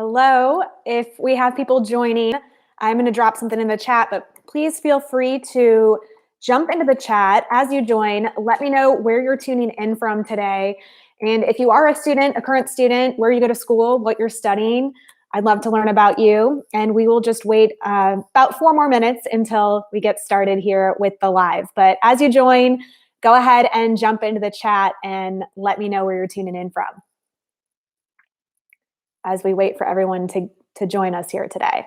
Hello. If we have people joining, I'm going to drop something in the chat, but please feel free to jump into the chat as you join. Let me know where you're tuning in from today. And if you are a student, a current student, where you go to school, what you're studying, I'd love to learn about you. And we will just wait about 4 more minutes until we get started here with the live. But as you join, go ahead and jump into the chat and let me know where you're tuning in from as we wait for everyone to join us here today.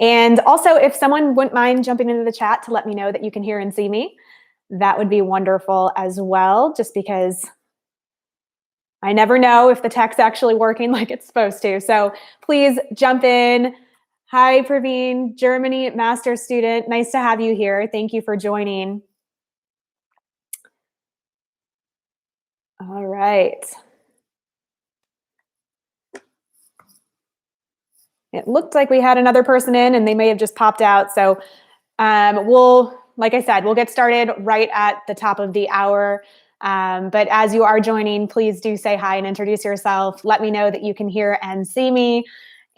And also, if someone wouldn't mind jumping into the chat to let me know that you can hear and see me, that would be wonderful as well, just because I never know if the tech's actually working like it's supposed to. So please jump in. Hi, Praveen, Germany master's student. Nice to have you here. Thank you for joining. All right. It looked like we had another person in and they may have just popped out. So like I said, we'll get started right at the top of the hour. But as you are joining, please do say hi and introduce yourself. Let me know that you can hear and see me,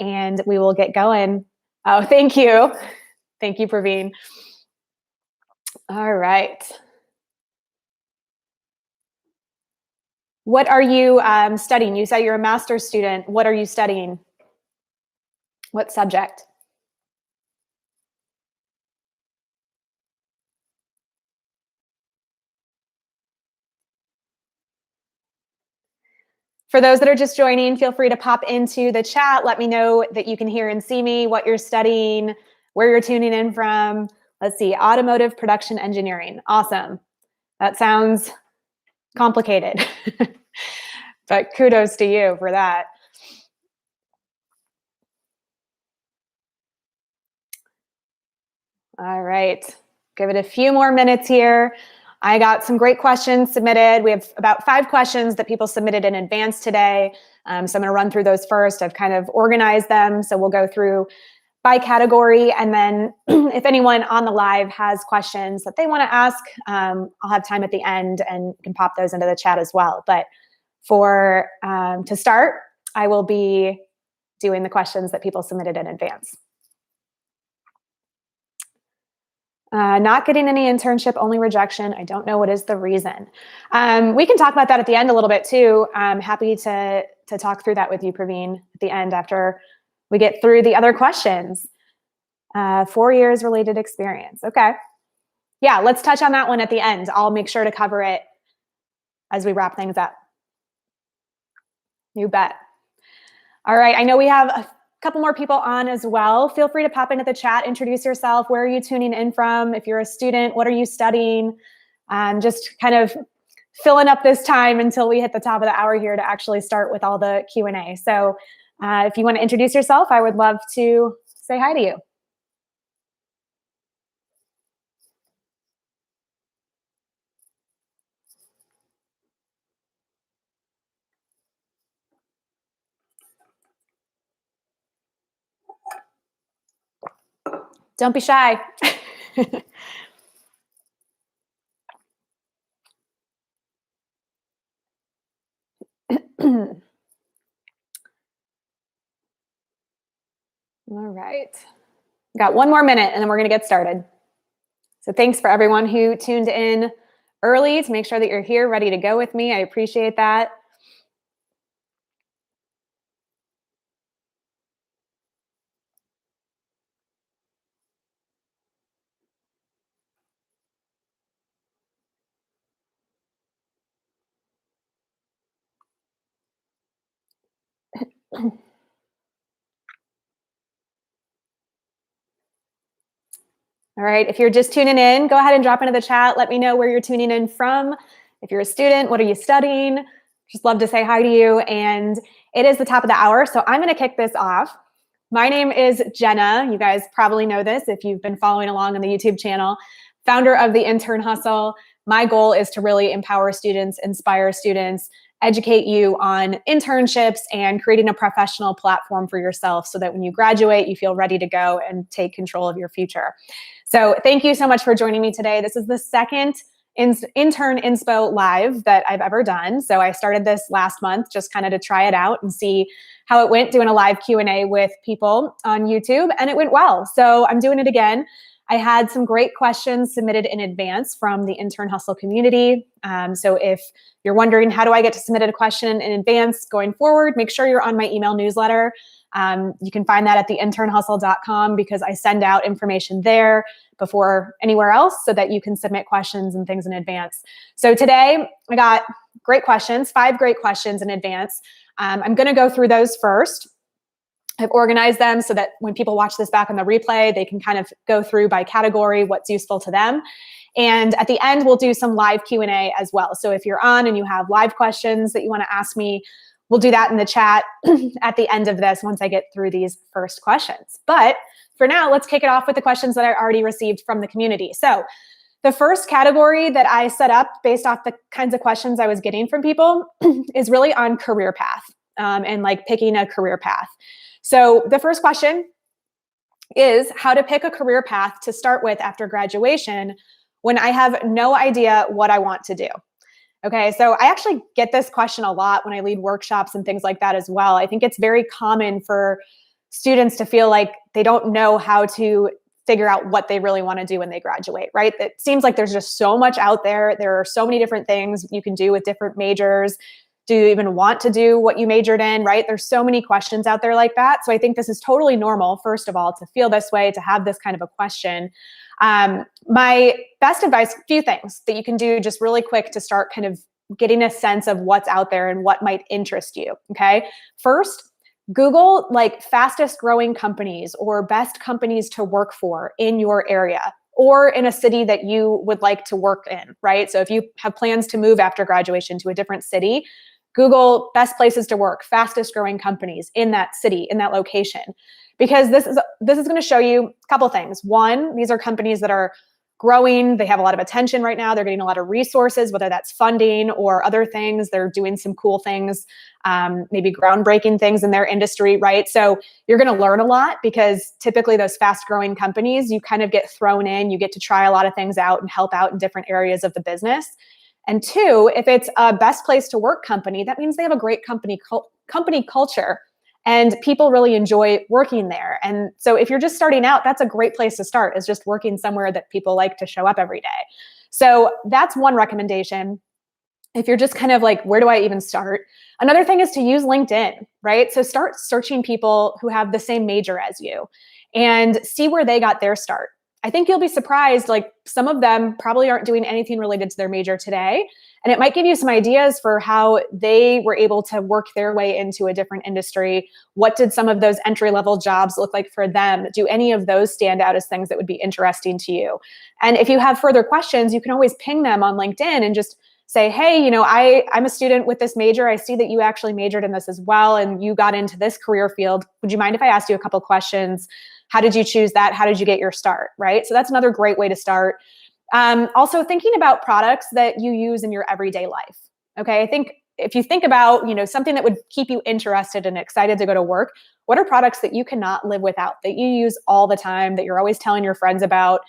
and we will get going. Oh, thank you. Thank you, Praveen. All right. What are you studying? You said you're a master's student. What are you studying? What subject? For those that are just joining, feel free to pop into the chat. Let me know that you can hear and see me, what you're studying, where you're tuning in from. Let's see, automotive production engineering. Awesome. That sounds complicated, but kudos to you for that. All right, give it a few more minutes here. I got some great questions submitted. We have about 5 questions that people submitted in advance today. So I'm going to run through those first. I've kind of organized them. So we'll go through by category. And then if anyone on the live has questions that they want to ask, I'll have time at the end and can pop those into the chat as well. But to start, I will be doing the questions that people submitted in advance. Not getting any internship, only rejection. I don't know what is the reason. We can talk about that at the end a little bit too. I'm happy to talk through that with you, Praveen, at the end after we get through the other questions. 4 years related experience. Okay. Yeah, let's touch on that one at the end. I'll make sure to cover it as we wrap things up. You bet. All right, I know we have a couple more people on as well. Feel free to pop into the chat, introduce yourself. Where are you tuning in from? If you're a student, what are you studying? Just kind of filling up this time until we hit the top of the hour here to actually start with all the Q&A. So if you want to introduce yourself, I would love to say hi to you. Don't be shy. All right. Got 1 more minute and then we're going to get started. So thanks for everyone who tuned in early to make sure that you're here ready to go with me. I appreciate that. All right, if you're just tuning in, go ahead and drop into the chat. Let me know where you're tuning in from. If you're a student, what are you studying? Just love to say hi to you. And it is the top of the hour, so I'm gonna kick this off. My name is Jenna. You guys probably know this if you've been following along on the YouTube channel. Founder of the Intern Hustle. My goal is to really empower students, inspire students, educate you on internships and creating a professional platform for yourself so that when you graduate, you feel ready to go and take control of your future. So thank you so much for joining me today. This is the second Intern Inspo live that I've ever done. So I started this last month just kind of to try it out and see how it went, doing a live Q&A with people on YouTube, and it went well. So I'm doing it again. I had some great questions submitted in advance from the Intern Hustle community. So if you're wondering, how do I get to submit a question in advance going forward, make sure you're on my email newsletter. You can find that at theinternhustle.com because I send out information there before anywhere else so that you can submit questions and things in advance. So today I got great questions, 5 great questions in advance. I'm going to go through those first. I've organized them so that when people watch this back on the replay, they can kind of go through by category what's useful to them. And at the end, we'll do some live Q&A as well. So if you're on and you have live questions that you want to ask me, we'll do that in the chat at the end of this once I get through these first questions. But for now, let's kick it off with the questions that I already received from the community. So the first category that I set up based off the kinds of questions I was getting from people is really on career path and like picking a career path. So the first question is how to pick a career path to start with after graduation when I have no idea what I want to do. Okay, so I actually get this question a lot when I lead workshops and things like that as well. I think it's very common for students to feel like they don't know how to figure out what they really want to do when they graduate, right? It seems like there's just so much out there. There are so many different things you can do with different majors. Do you even want to do what you majored in, right? There's so many questions out there like that. So I think this is totally normal, first of all, to feel this way, to have this kind of a question. My best advice, a few things that you can do just really quick to start kind of getting a sense of what's out there and what might interest you, okay? First, Google like fastest growing companies or best companies to work for in your area or in a city that you would like to work in, right? So if you have plans to move after graduation to a different city, Google best places to work, fastest growing companies in that city, in that location, because this is going to show you a couple things. One, these are companies that are growing. They have a lot of attention right now. They're getting a lot of resources, whether that's funding or other things. They're doing some cool things, maybe groundbreaking things in their industry, right? So you're going to learn a lot because typically those fast growing companies, you kind of get thrown in, you get to try a lot of things out and help out in different areas of the business. And two, if it's a best place to work company, that means they have a great company culture and people really enjoy working there. And so if you're just starting out, that's a great place to start, is just working somewhere that people like to show up every day. So that's one recommendation. If you're just kind of like, where do I even start? Another thing is to use LinkedIn, right? So start searching people who have the same major as you and see where they got their start. I think you'll be surprised, like some of them probably aren't doing anything related to their major today. And it might give you some ideas for how they were able to work their way into a different industry. What did some of those entry-level jobs look like for them? Do any of those stand out as things that would be interesting to you? And if you have further questions, you can always ping them on LinkedIn and just say, hey, you know, I'm a student with this major. I see that you actually majored in this as well, and you got into this career field. Would you mind if I asked you a couple questions? How did you choose that? How did you get your start, right? So that's another great way to start. Also thinking about products that you use in your everyday life. Okay, I think if you think about, you know, something that would keep you interested and excited to go to work, what are products that you cannot live without, that you use all the time, that you're always telling your friends about?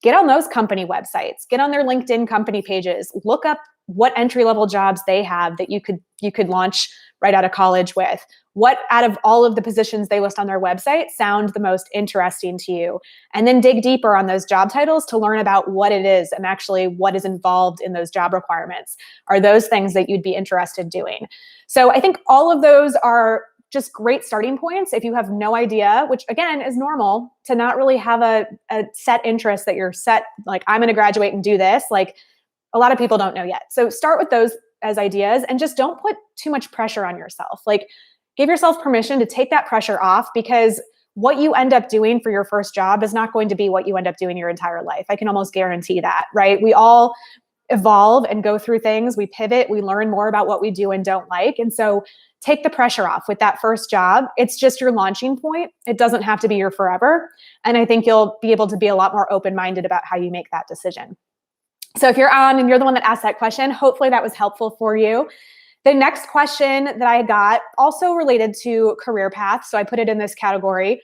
Get on those company websites, get on their LinkedIn company pages, look up what entry-level jobs they have that you could launch right out of college with. What out of all of the positions they list on their website sound the most interesting to you? And then dig deeper on those job titles to learn about what it is and actually what is involved in those job requirements. Are those things that you'd be interested in doing? So I think all of those are just great starting points if you have no idea, which again is normal, to not really have a set interest that you're set, like I'm going to graduate and do this. Like a lot of people don't know yet. So start with those as ideas and just don't put too much pressure on yourself. Like give yourself permission to take that pressure off, because what you end up doing for your first job is not going to be what you end up doing your entire life. I can almost guarantee that, right? We all evolve and go through things. We pivot, we learn more about what we do and don't like. And so take the pressure off with that first job. It's just your launching point. It doesn't have to be your forever. And I think you'll be able to be a lot more open-minded about how you make that decision. So if you're on and you're the one that asked that question, hopefully that was helpful for you. The next question that I got also related to career path, so I put it in this category,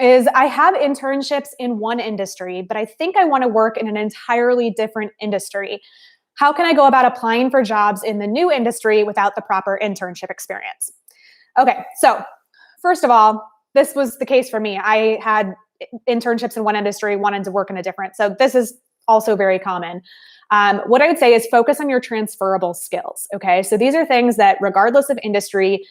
is I have internships in one industry, but I think I want to work in an entirely different industry. How can I go about applying for jobs in the new industry without the proper internship experience? Okay, so first of all, this was the case for me. I had internships in one industry, wanted to work in a different. So this is also very common. What I would say is focus on your transferable skills. Okay, so these are things that regardless of industry,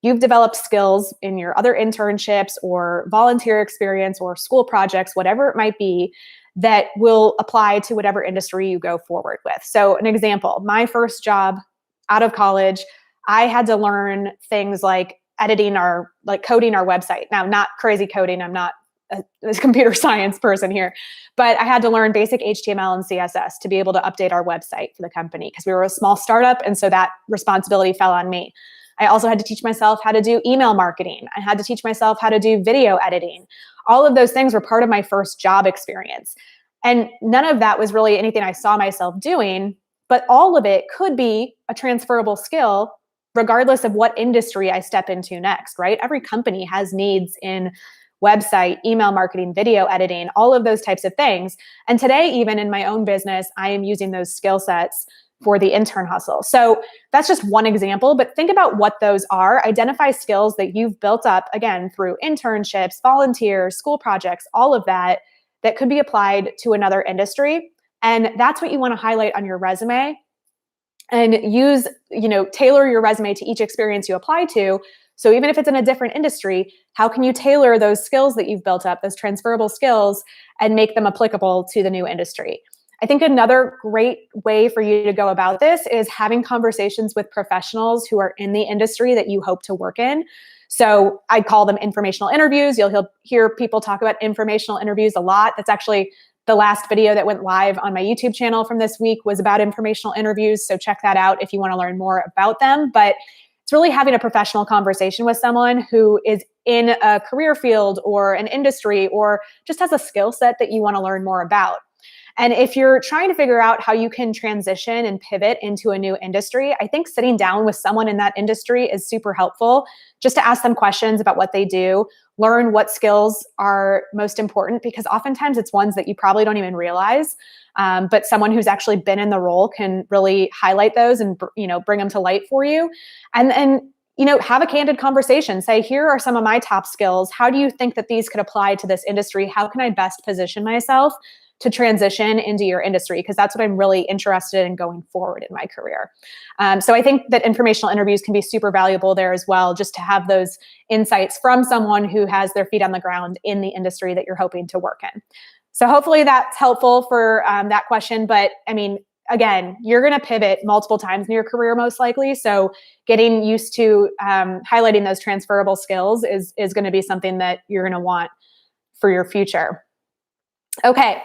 you've developed skills in your other internships or volunteer experience or school projects, whatever it might be, that will apply to whatever industry you go forward with. So an example, my first job out of college, I had to learn things like coding our website. Now, not crazy coding. I'm not a computer science person here, but I had to learn basic HTML and CSS to be able to update our website for the company because we were a small startup. And so that responsibility fell on me. I also had to teach myself how to do email marketing. I had to teach myself how to do video editing. All of those things were part of my first job experience. And none of that was really anything I saw myself doing, but all of it could be a transferable skill regardless of what industry I step into next, right? Every company has needs in website, email marketing, video editing, all of those types of things. And today, even in my own business, I am using those skill sets for the Intern Hustle. So that's just one example, but think about what those are. Identify skills that you've built up, again, through internships, volunteers, school projects, all of that, that could be applied to another industry. And that's what you want to highlight on your resume and use, tailor your resume to each experience you apply to. So even if it's in a different industry, how can you tailor those skills that you've built up, those transferable skills, and make them applicable to the new industry? I think another great way for you to go about this is having conversations with professionals who are in the industry that you hope to work in. So I call them informational interviews. You'll hear people talk about informational interviews a lot. That's actually the last video that went live on my YouTube channel from this week was about informational interviews. So check that out if you want to learn more about them. But it's really having a professional conversation with someone who is in a career field or an industry or just has a skill set that you want to learn more about. And if you're trying to figure out how you can transition and pivot into a new industry, I think sitting down with someone in that industry is super helpful just to ask them questions about what they do, learn what skills are most important, because oftentimes it's ones that you probably don't even realize. But someone who's actually been in the role can really highlight those and bring them to light for you. And then have a candid conversation. Say, here are some of my top skills. How do you think that these could apply to this industry? How can I best position myself to transition into your industry? Because that's what I'm really interested in going forward in my career. So I think that informational interviews can be super valuable there as well, just to have those insights from someone who has their feet on the ground in the industry that you're hoping to work in. So hopefully that's helpful for that question. But I mean, again, you're going to pivot multiple times in your career, most likely. So getting used to highlighting those transferable skills is going to be something that you're going to want for your future. Okay.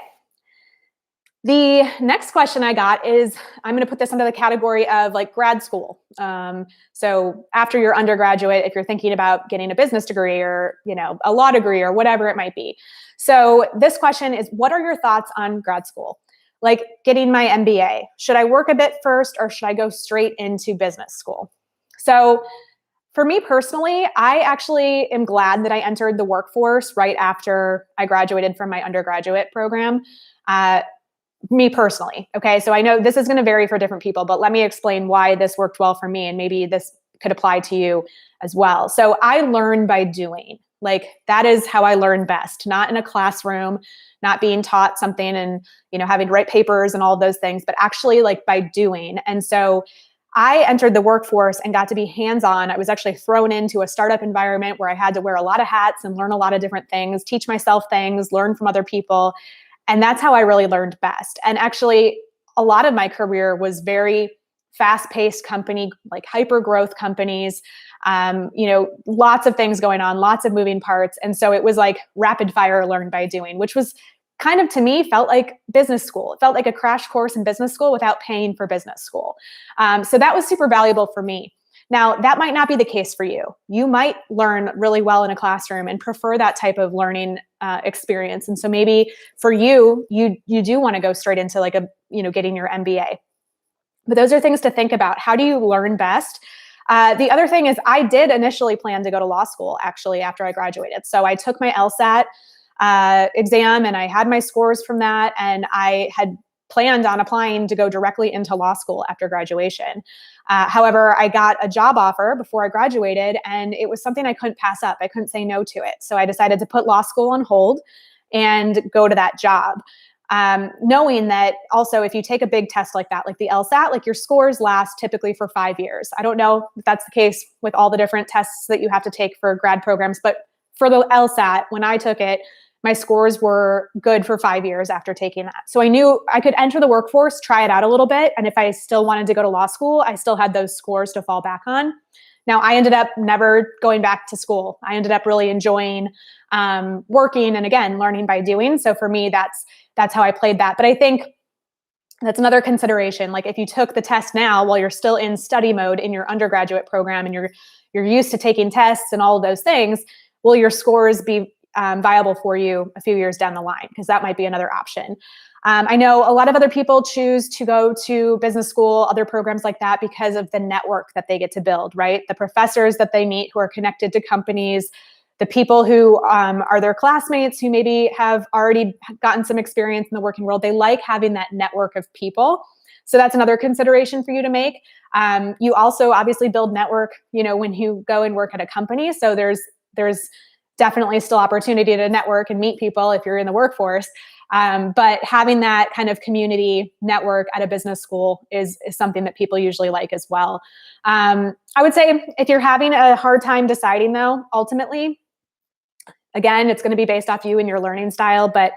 The next question I got is, I'm going to put this under the category of like grad school. So after your undergraduate, if you're thinking about getting a business degree or, a law degree or whatever it might be. So this question is, what are your thoughts on grad school? Like getting my MBA. Should I work a bit first or should I go straight into business school? So for me personally, I actually am glad that I entered the workforce right after I graduated from my undergraduate program. Me personally. Okay. So I know this is going to vary for different people, but let me explain why this worked well for me and maybe this could apply to you as well. So I learn by doing. Like that is how I learn best, not in a classroom, not being taught something and, having to write papers and all of those things, but actually like by doing. And so I entered the workforce and got to be hands-on. I was actually thrown into a startup environment where I had to wear a lot of hats and learn a lot of different things, teach myself things, learn from other people. And that's how I really learned best. And actually, a lot of my career was very fast-paced company, like hyper-growth companies, lots of things going on, lots of moving parts. And so it was like rapid fire learn by doing, which was kind of, to me, felt like business school. It felt like a crash course in business school without paying for business school. So that was super valuable for me. Now, that might not be the case for you. You might learn really well in a classroom and prefer that type of learning experience. And so maybe for you, you do want to go straight into like getting your MBA. But those are things to think about. How do you learn best? The other thing is I did initially plan to go to law school actually after I graduated. So I took my LSAT exam and I had my scores from that, and I had planned on applying to go directly into law school after graduation. However, I got a job offer before I graduated, and it was something I couldn't pass up. I couldn't say no to it. So I decided to put law school on hold and go to that job. Knowing that also if you take a big test like that, like the LSAT, like your scores last typically for 5 years. I don't know if that's the case with all the different tests that you have to take for grad programs, but for the LSAT, when I took it, my scores were good for 5 years after taking that. So I knew I could enter the workforce, try it out a little bit. And if I still wanted to go to law school, I still had those scores to fall back on. Now, I ended up never going back to school. I ended up really enjoying working and, again, learning by doing. So for me, that's how I played that. But I think that's another consideration. Like if you took the test now while you're still in study mode in your undergraduate program and you're used to taking tests and all of those things, will your scores be viable for you a few years down the line? Because that might be another option. I know a lot of other people choose to go to business school, other programs like that, because of the network that they get to build, right? The professors that they meet who are connected to companies, the people who are their classmates who maybe have already gotten some experience in the working world. They like having that network of people. So that's another consideration for you to make. You also obviously build network, when you go and work at a company. So there's definitely still opportunity to network and meet people if you're in the workforce. But having that kind of community network at a business school is something that people usually like as well. I would say if you're having a hard time deciding though, ultimately, again, it's going to be based off you and your learning style. But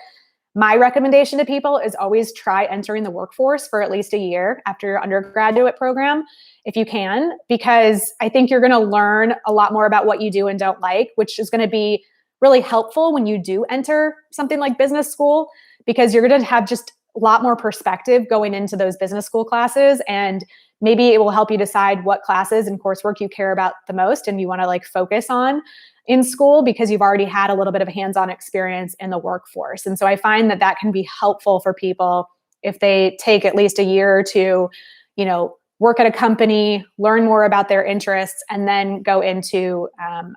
my recommendation to people is always try entering the workforce for at least a year after your undergraduate program, if you can, because I think you're going to learn a lot more about what you do and don't like, which is going to be really helpful when you do enter something like business school, because you're going to have just a lot more perspective going into those business school classes. And maybe it will help you decide what classes and coursework you care about the most and you want to focus on in school, because you've already had a little bit of hands-on experience in the workforce. And so I find that can be helpful for people if they take at least a year or two, work at a company, learn more about their interests, and then go into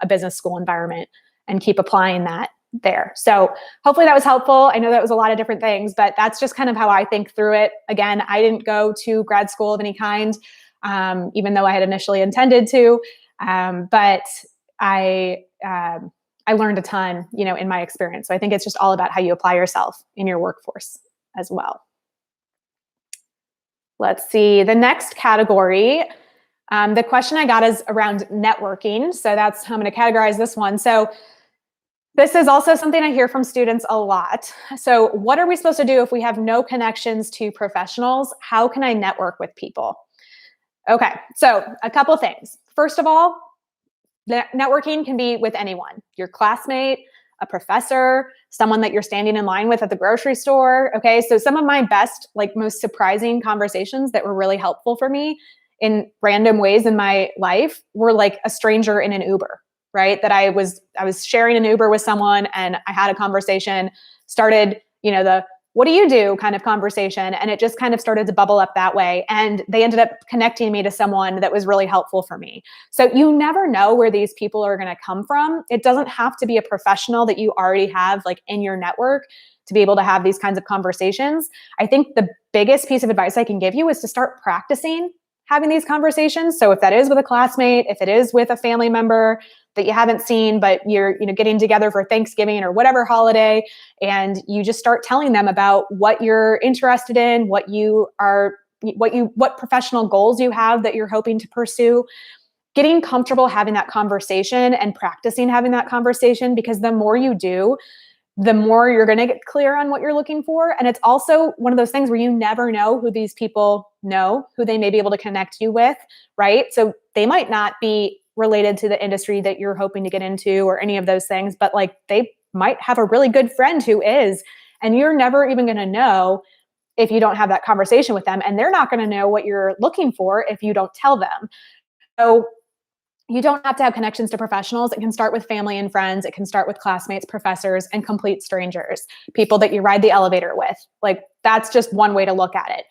a business school environment and keep applying that there. So hopefully that was helpful. I know that was a lot of different things, but that's just kind of how I think through it. Again, I didn't go to grad school of any kind, even though I had initially intended to, but I learned a ton, in my experience. So I think it's just all about how you apply yourself in your workforce as well. Let's see, the next category, the question I got is around networking. So that's how I'm going to categorize this one. So this is also something I hear from students a lot. So what are we supposed to do if we have no connections to professionals? How can I network with people? Okay, so a couple of things. First of all, networking can be with anyone, your classmate, a professor, someone that you're standing in line with at the grocery store. Okay, so some of my best, most surprising conversations that were really helpful for me in random ways in my life were a stranger in an Uber, right? That I was sharing an Uber with someone and I had a conversation, started, the what do you do kind of conversation. And it just kind of started to bubble up that way. And they ended up connecting me to someone that was really helpful for me. So you never know where these people are going to come from. It doesn't have to be a professional that you already have in your network to be able to have these kinds of conversations. I think the biggest piece of advice I can give you is to start practicing having these conversations. So if that is with a classmate, if it is with a family member that you haven't seen, but you're getting together for Thanksgiving or whatever holiday, and you just start telling them about what you're interested in, what professional goals you have that you're hoping to pursue, getting comfortable having that conversation and practicing having that conversation, because the more you do, the more you're going to get clear on what you're looking for. And it's also one of those things where you never know who these people know, who they may be able to connect you with, right? So they might not be related to the industry that you're hoping to get into or any of those things, but they might have a really good friend who is, and you're never even going to know if you don't have that conversation with them. And they're not going to know what you're looking for if you don't tell them. So you don't have to have connections to professionals. It can start with family and friends. It can start with classmates, professors, and complete strangers, people that you ride the elevator with. That's just one way to look at it.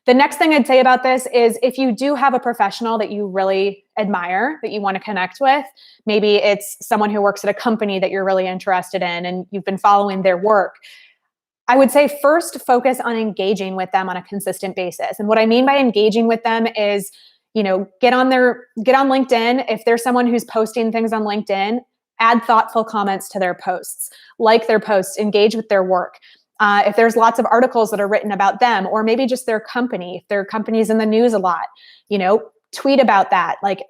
The next thing I'd say about this is if you do have a professional that you really admire, that you want to connect with, maybe it's someone who works at a company that you're really interested in and you've been following their work, I would say first focus on engaging with them on a consistent basis. And what I mean by engaging with them is, get on LinkedIn. If there's someone who's posting things on LinkedIn, add thoughtful comments to their posts, like their posts, engage with their work. If there's lots of articles that are written about them, or maybe just their company, if their company's in the news a lot, tweet about that. Like,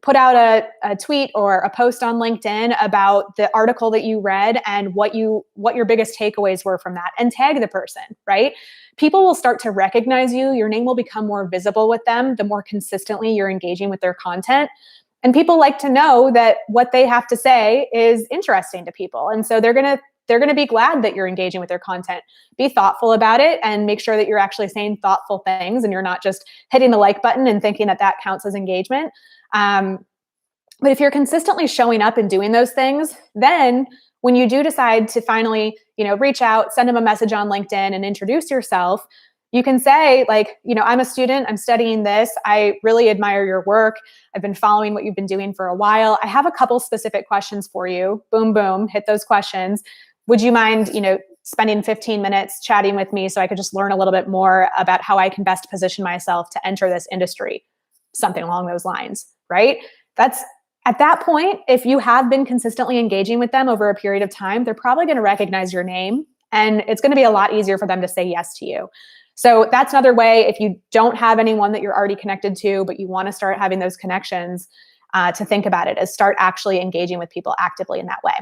put out a tweet or a post on LinkedIn about the article that you read and what your biggest takeaways were from that, and tag the person, right? People will start to recognize you. Your name will become more visible with them the more consistently you're engaging with their content. And people like to know that what they have to say is interesting to people. And so they're going to be glad that you're engaging with their content. Be thoughtful about it and make sure that you're actually saying thoughtful things and you're not just hitting the like button and thinking that counts as engagement. But if you're consistently showing up and doing those things, then when you do decide to finally, reach out, send them a message on LinkedIn and introduce yourself, you can say, like, I'm a student, I'm studying this. I really admire your work. I've been following what you've been doing for a while. I have a couple specific questions for you. Boom, boom, hit those questions. Would you mind, spending 15 minutes chatting with me so I could just learn a little bit more about how I can best position myself to enter this industry? Something along those lines, right? That's at that point, if you have been consistently engaging with them over a period of time, they're probably going to recognize your name, and it's going to be a lot easier for them to say yes to you. So that's another way, if you don't have anyone that you're already connected to, but you want to start having those connections, to think about it, is start actually engaging with people actively in that way.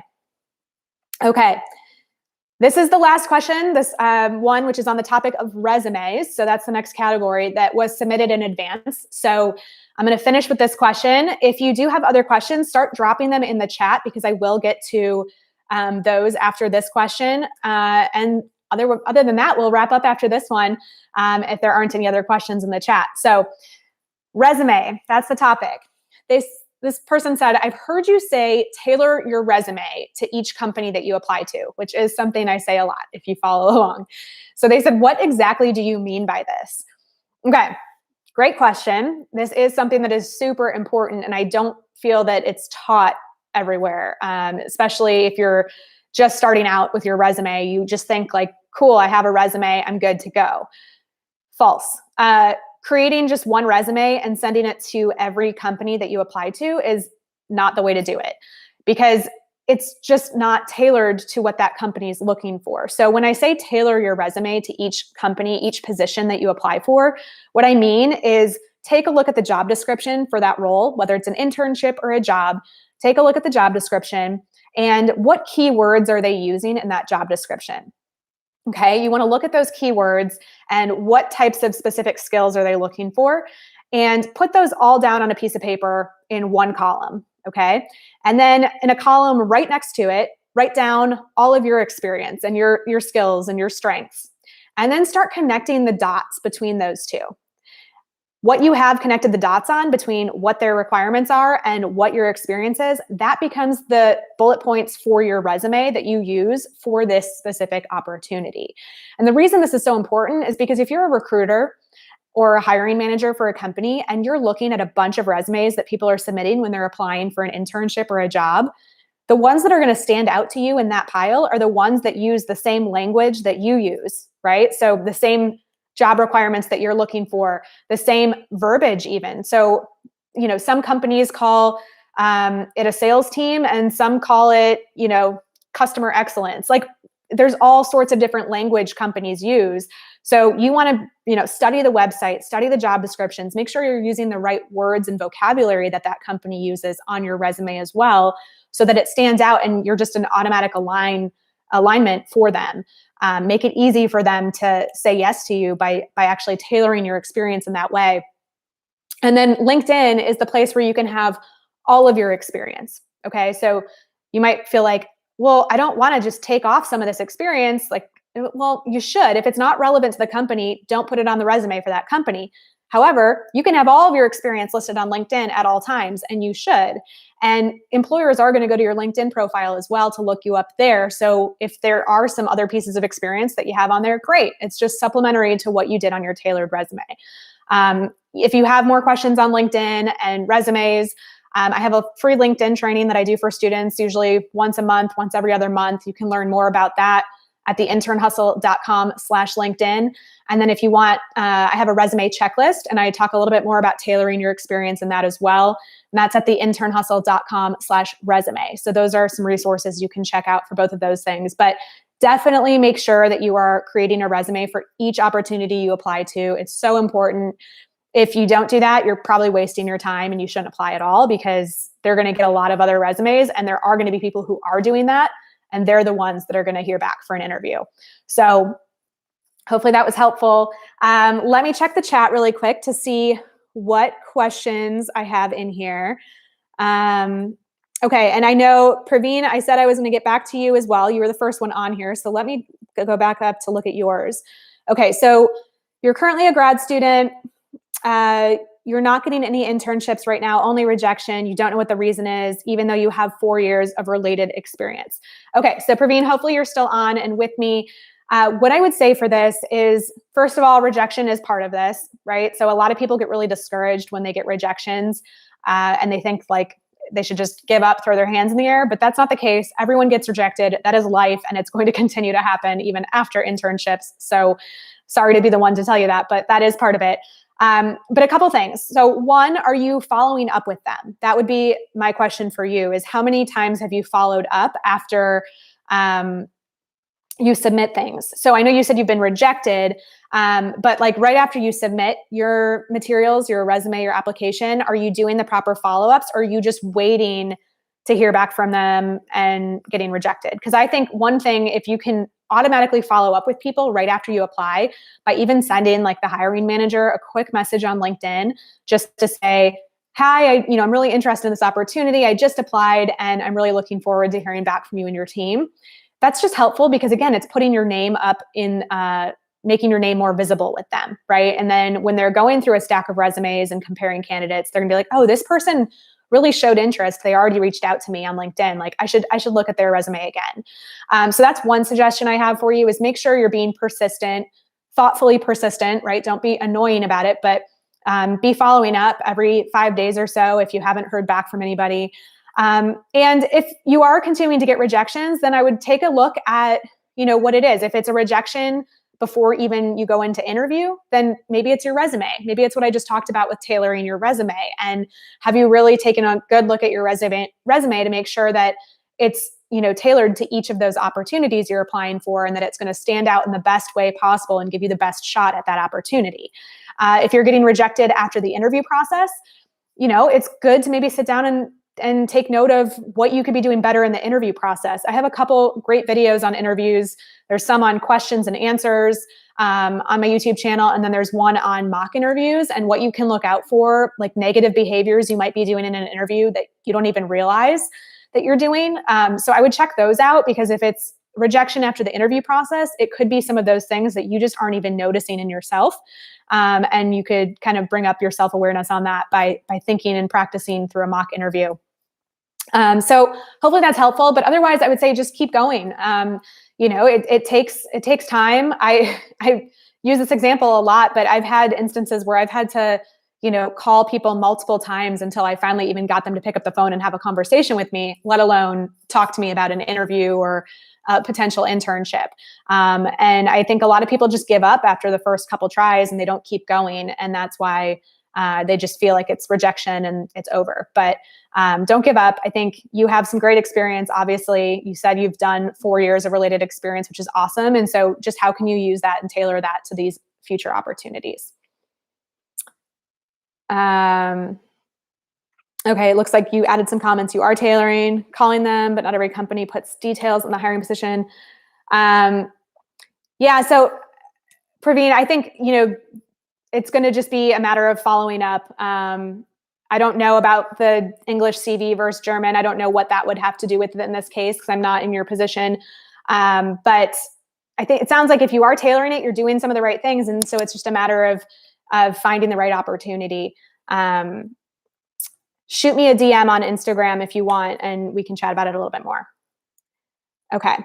Okay. This is the last question, this one, which is on the topic of resumes. So that's the next category that was submitted in advance. So I'm going to finish with this question. If you do have other questions, start dropping them in the chat because I will get to those after this question. And other than that, we'll wrap up after this one if there aren't any other questions in the chat. So resume, that's the topic. This person said, I've heard you say tailor your resume to each company that you apply to, which is something I say a lot if you follow along. So they said, what exactly do you mean by this? Okay, great question. This is something that is super important, and I don't feel that it's taught everywhere, especially if you're just starting out with your resume. You just think like, cool, I have a resume, I'm good to go. False. Creating just one resume and sending it to every company that you apply to is not the way to do it, because it's just not tailored to what that company is looking for. So when I say tailor your resume to each company, each position that you apply for, what I mean is take a look at the job description for that role, whether it's an internship or a job. Take a look at the job description and what keywords are they using in that job description. Okay, you want to look at those keywords and what types of specific skills are they looking for, and put those all down on a piece of paper in one column, okay? And then in a column right next to it, write down all of your experience and your skills and your strengths. And then start connecting the dots between those two. What you have connected the dots on between what their requirements are and what your experience is, that becomes the bullet points for your resume that you use for this specific opportunity. And the reason this is so important is because if you're a recruiter or a hiring manager for a company and you're looking at a bunch of resumes that people are submitting when they're applying for an internship or a job, the ones that are going to stand out to you in that pile are the ones that use the same language that you use, right? So the same job requirements that you're looking for, the same verbiage even. So, some companies call it a sales team and some call it, customer excellence. Like there's all sorts of different language companies use. So you want to, study the website, study the job descriptions, make sure you're using the right words and vocabulary that company uses on your resume as well, so that it stands out and you're just an automatic alignment for them. Make it easy for them to say yes to you by actually tailoring your experience in that way. And then LinkedIn is the place where you can have all of your experience. Okay. So you might feel like, well, I don't want to just take off some of this experience. Like, well, you should. If it's not relevant to the company, don't put it on the resume for that company. However, you can have all of your experience listed on LinkedIn at all times, and you should. And employers are going to go to your LinkedIn profile as well to look you up there. So if there are some other pieces of experience that you have on there, great. It's just supplementary to what you did on your tailored resume. If you have more questions on LinkedIn and resumes, I have a free LinkedIn training that I do for students, usually once a month, once every other month. You can learn more about that at the internhustle.com/LinkedIn. And then if you want, I have a resume checklist, and I talk a little bit more about tailoring your experience in that as well. And that's at the internhustle.com/resume. So those are some resources you can check out for both of those things. But definitely make sure that you are creating a resume for each opportunity you apply to. It's so important. If you don't do that, you're probably wasting your time, and you shouldn't apply at all, because they're going to get a lot of other resumes, and there are going to be people who are doing that, and they're the ones that are going to hear back for an interview. So hopefully that was helpful. Let me check the chat really quick to see what questions I have in here. Okay, and I know, Praveen, I said I was going to get back to you as well. You were the first one on here, so let me go back up to look at yours. Okay, so you're currently a grad student. You're not getting any internships right now, only rejection. You don't know what the reason is, even though you have 4 years of related experience. Okay, so Praveen, hopefully you're still on and with me. What I would say for this is, first of all, rejection is part of this, right? So a lot of people get really discouraged when they get rejections, and they think like they should just give up, throw their hands in the air, but that's not the case. Everyone gets rejected. That is life, and it's going to continue to happen even after internships. So sorry to be the one to tell you that, but that is part of it. But a couple things. So one, are you following up with them? That would be my question for you, is how many times have you followed up after you submit things? So I know you said you've been rejected, but like right after you submit your materials, your resume, your application, are you doing the proper follow-ups, or are you just waiting to hear back from them and getting rejected? Because I think one thing, if you can automatically follow up with people right after you apply by even sending like the hiring manager a quick message on LinkedIn just to say, hi, I'm really interested in this opportunity. I just applied, and I'm really looking forward to hearing back from you and your team. That's just helpful, because again, it's putting your name up in, making your name more visible with them, right? And then when they're going through a stack of resumes and comparing candidates, they're gonna be like, oh, this person really showed interest. They already reached out to me on LinkedIn. Like I should look at their resume again. So that's one suggestion I have for you, is make sure you're being persistent, thoughtfully persistent, right? Don't be annoying about it, but be following up every 5 days or so if you haven't heard back from anybody. And if you are continuing to get rejections, then I would take a look at, what it is. If it's a rejection before even you go into interview, then maybe it's your resume. Maybe it's what I just talked about with tailoring your resume. And have you really taken a good look at your resume to make sure that it's, tailored to each of those opportunities you're applying for, and that it's going to stand out in the best way possible and give you the best shot at that opportunity. If you're getting rejected after the interview process, it's good to maybe sit down and take note of what you could be doing better in the interview process. I have a couple great videos on interviews. There's some on questions and answers on my YouTube channel. And then there's one on mock interviews and what you can look out for, like negative behaviors you might be doing in an interview that you don't even realize that you're doing. So I would check those out, because if it's rejection after the interview process, it could be some of those things that you just aren't even noticing in yourself. And you could kind of bring up your self-awareness on that by thinking and practicing through a mock interview. So hopefully that's helpful, but otherwise I would say just keep going. It takes time. I use this example a lot, but I've had instances where I've had to, call people multiple times until I finally even got them to pick up the phone and have a conversation with me, let alone talk to me about an interview or a potential internship. And I think a lot of people just give up after the first couple tries and they don't keep going. And that's why they just feel like it's rejection and it's over. But don't give up. I think you have some great experience. Obviously, you said you've done 4 years of related experience, which is awesome. And so just how can you use that and tailor that to these future opportunities? Okay, it looks like you added some comments. You are tailoring, calling them, but not every company puts details on the hiring position. Yeah, so Praveen, I think, it's going to just be a matter of following up. I don't know about the English CV versus German. I don't know what that would have to do with it in this case, because I'm not in your position. But I think it sounds like if you are tailoring it, you're doing some of the right things. And so it's just a matter of of finding the right opportunity. Shoot me a DM on Instagram if you want, and we can chat about it a little bit more. Okay.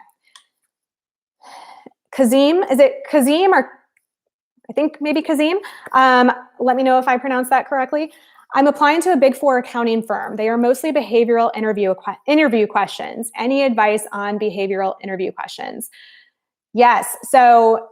Kazim, is it Kazim or I think maybe Kazim? Let me know if I pronounced that correctly. I'm applying to a Big Four accounting firm. They are mostly behavioral interview questions. Any advice on behavioral interview questions? Yes. So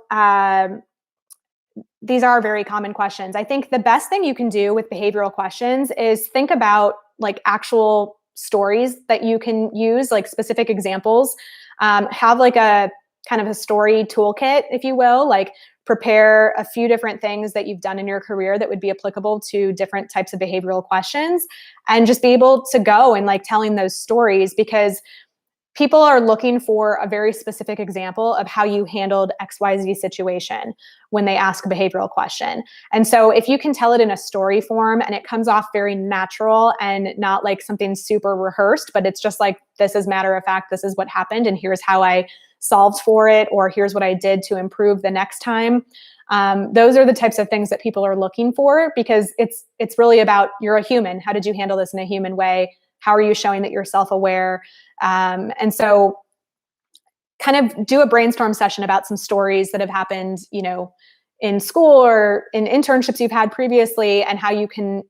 these are very common questions. I think the best thing you can do with behavioral questions is think about like actual stories that you can use, like specific examples. Have like a kind of a story toolkit, if you will, like prepare a few different things that you've done in your career that would be applicable to different types of behavioral questions, and just be able to go and like telling those stories, because people are looking for a very specific example of how you handled XYZ situation when they ask a behavioral question. And so if you can tell it in a story form and it comes off very natural and not like something super rehearsed, but it's just like, this is matter of fact, this is what happened, and here's how I solved for it, or here's what I did to improve the next time. Those are the types of things that people are looking for, because it's really about, you're a human. How did you handle this in a human way? How are you showing that you're self-aware? And so kind of do a brainstorm session about some stories that have happened, you know, in school or in internships you've had previously, and how you can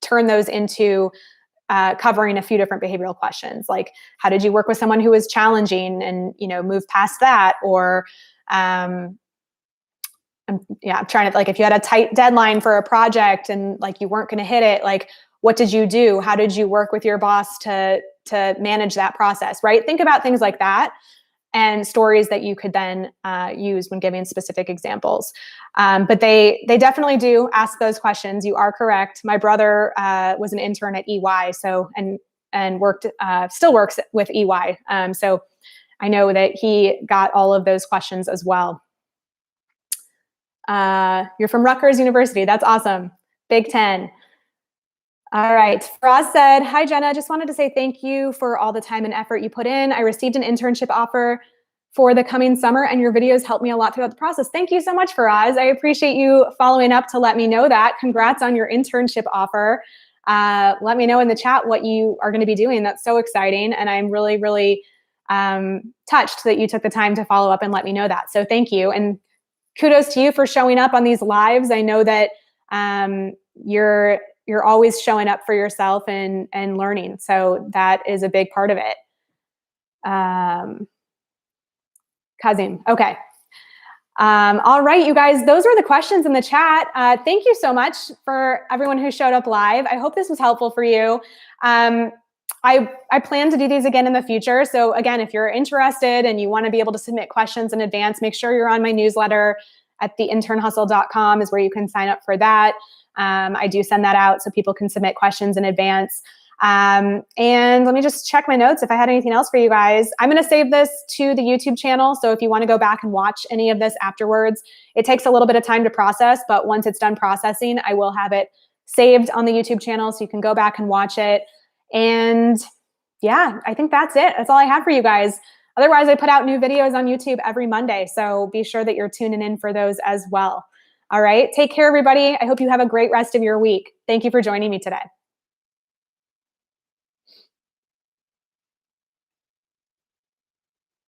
turn those into covering a few different behavioral questions. Like, how did you work with someone who was challenging and, you know, move past that? Or, I'm trying to, like, if you had a tight deadline for a project and like you weren't going to hit it, like, what did you do? How did you work with your boss to manage that process, right? Think about things like that, and stories that you could then use when giving specific examples. But they definitely do ask those questions. You are correct. My brother was an intern at EY, so and worked still works with EY. So I know that he got all of those questions as well. You're from Rutgers University. That's awesome. Big Ten. All right. Faraz said, hi, Jenna. Just wanted to say thank you for all the time and effort you put in. I received an internship offer for the coming summer, and your videos helped me a lot throughout the process. Thank you so much, Faraz. I appreciate you following up to let me know that. Congrats on your internship offer. Let me know in the chat what you are going to be doing. That's so exciting. And I'm really, really touched that you took the time to follow up and let me know that. So thank you. And kudos to you for showing up on these lives. I know that you're always showing up for yourself and learning. So that is a big part of it. Kazim, okay. All right, you guys, those were the questions in the chat. Thank you so much for everyone who showed up live. I hope this was helpful for you. I plan to do these again in the future. So again, if you're interested and you want to be able to submit questions in advance, make sure you're on my newsletter at theinternhustle.com is where you can sign up for that. I do send that out so people can submit questions in advance. And let me just check my notes if I had anything else for you guys. I'm going to save this to the YouTube channel. So if you want to go back and watch any of this afterwards, it takes a little bit of time to process, but once it's done processing, I will have it saved on the YouTube channel so you can go back and watch it. And yeah, I think that's it. That's all I have for you guys. Otherwise, I put out new videos on YouTube every Monday. So be sure that you're tuning in for those as well. All right. Take care, everybody. I hope you have a great rest of your week. Thank you for joining me today.